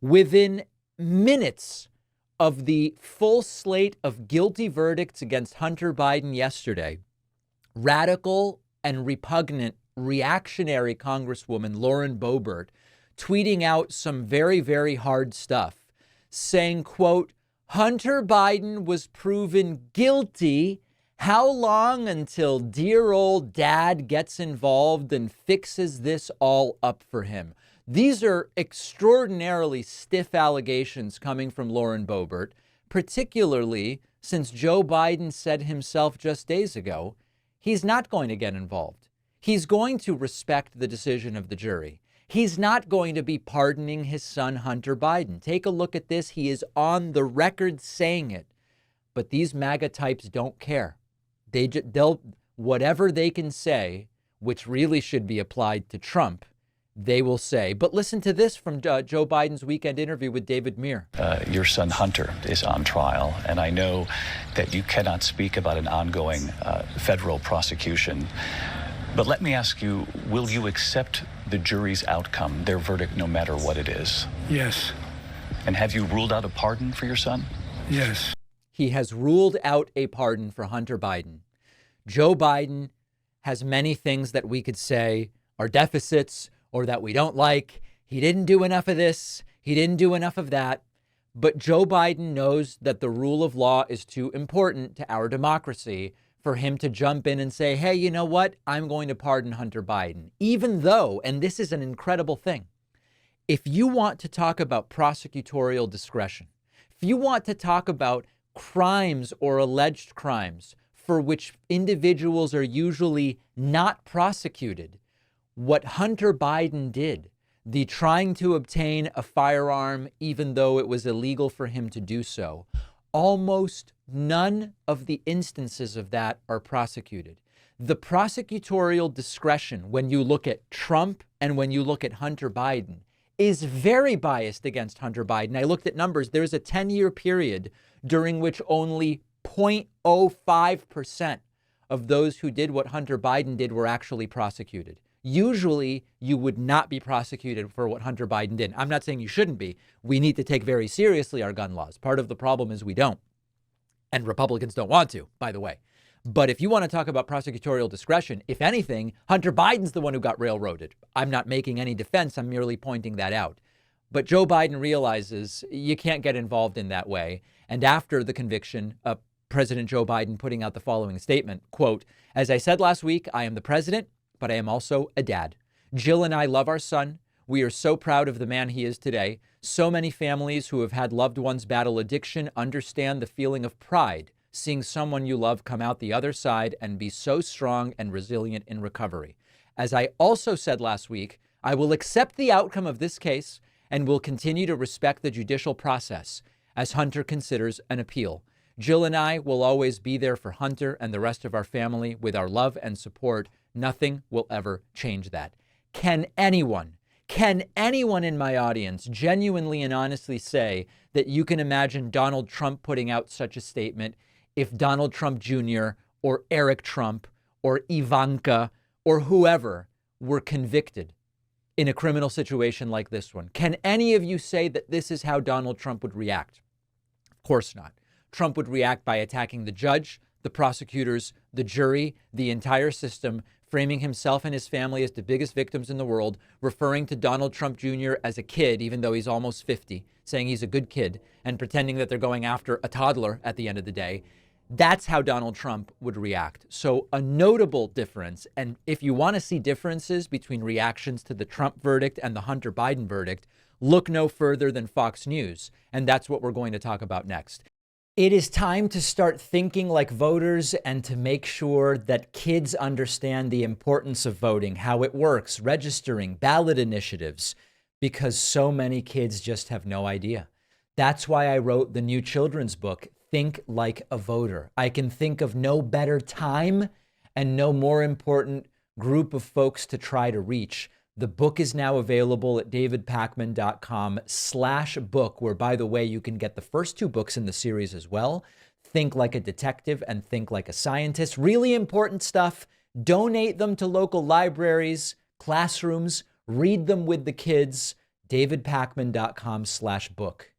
Within minutes of the full slate of guilty verdicts against Hunter Biden yesterday, radical and repugnant reactionary Congresswoman Lauren Boebert tweeting out some very, very hard stuff, saying, quote, Hunter Biden was proven guilty. How long until dear old dad gets involved and fixes this all up for him? These are extraordinarily stiff allegations coming from Lauren Boebert, particularly since Joe Biden said himself just days ago, he's not going to get involved. He's going to respect the decision of the jury. He's not going to be pardoning his son, Hunter Biden. Take a look at this. He is on the record saying it. But these MAGA types don't care. They'll whatever they can say, which really should be applied to Trump, they will say. But listen to this from Joe Biden's weekend interview with David Muir. Your son Hunter is on trial, and I know that you cannot speak about an ongoing federal prosecution. But let me ask you, will you accept the jury's outcome, their verdict, no matter what it is? Yes. And have you ruled out a pardon for your son? Yes. He has ruled out a pardon for Hunter Biden. Joe Biden has many things that we could say are deficits or that we don't like. He didn't do enough of this. He didn't do enough of that. But Joe Biden knows that the rule of law is too important to our democracy for him to jump in and say, hey, you know what? I'm going to pardon Hunter Biden. Even though, and this is an incredible thing, if you want to talk about prosecutorial discretion, if you want to talk about crimes or alleged crimes for which individuals are usually not prosecuted, what Hunter Biden did, the trying to obtain a firearm even though it was illegal for him to do so, almost none of the instances of that are prosecuted. The prosecutorial discretion, when you look at Trump and when you look at Hunter Biden, is very biased against Hunter Biden. I looked at numbers. There's a 10-year period during which only 0.05% of those who did what Hunter Biden did were actually prosecuted. Usually, you would not be prosecuted for what Hunter Biden did. I'm not saying you shouldn't be. We need to take very seriously our gun laws. Part of the problem is we don't. And Republicans don't want to, by the way. But if you want to talk about prosecutorial discretion, if anything, Hunter Biden's the one who got railroaded. I'm not making any defense. I'm merely pointing that out. But Joe Biden realizes you can't get involved in that way. And after the conviction, President Joe Biden putting out the following statement, quote, as I said last week, I am the president, but I am also a dad. Jill and I love our son. We are so proud of the man he is today. So many families who have had loved ones battle addiction understand the feeling of pride, seeing someone you love come out the other side and be so strong and resilient in recovery. As I also said last week, I will accept the outcome of this case and will continue to respect the judicial process as Hunter considers an appeal. Jill and I will always be there for Hunter and the rest of our family with our love and support. Nothing will ever change that. Can anyone in my audience genuinely and honestly say that you can imagine Donald Trump putting out such a statement if Donald Trump Jr. or Eric Trump or Ivanka or whoever were convicted in a criminal situation like this one? Can any of you say that this is how Donald Trump would react? Of course not. Trump would react by attacking the judge, the prosecutors, the jury, the entire system, framing himself and his family as the biggest victims in the world, referring to Donald Trump Jr. as a kid, even though he's almost 50, saying he's a good kid, and pretending that they're going after a toddler at the end of the day. That's how Donald Trump would react. So a notable difference, and if you want to see differences between reactions to the Trump verdict and the Hunter Biden verdict, look no further than Fox News, and that's what we're going to talk about next. It is time to start thinking like voters and to make sure that kids understand the importance of voting, how it works, registering, ballot initiatives, because so many kids just have no idea. That's why I wrote the new children's book, Think Like a Voter. I can think of no better time and no more important group of folks to try to reach. The book is now available at davidpakman.com/book, where, by the way, you can get the first two books in the series as well. Think Like a Detective and Think Like a Scientist. Really important stuff. Donate them to local libraries, classrooms, read them with the kids. davidpakman.com/book.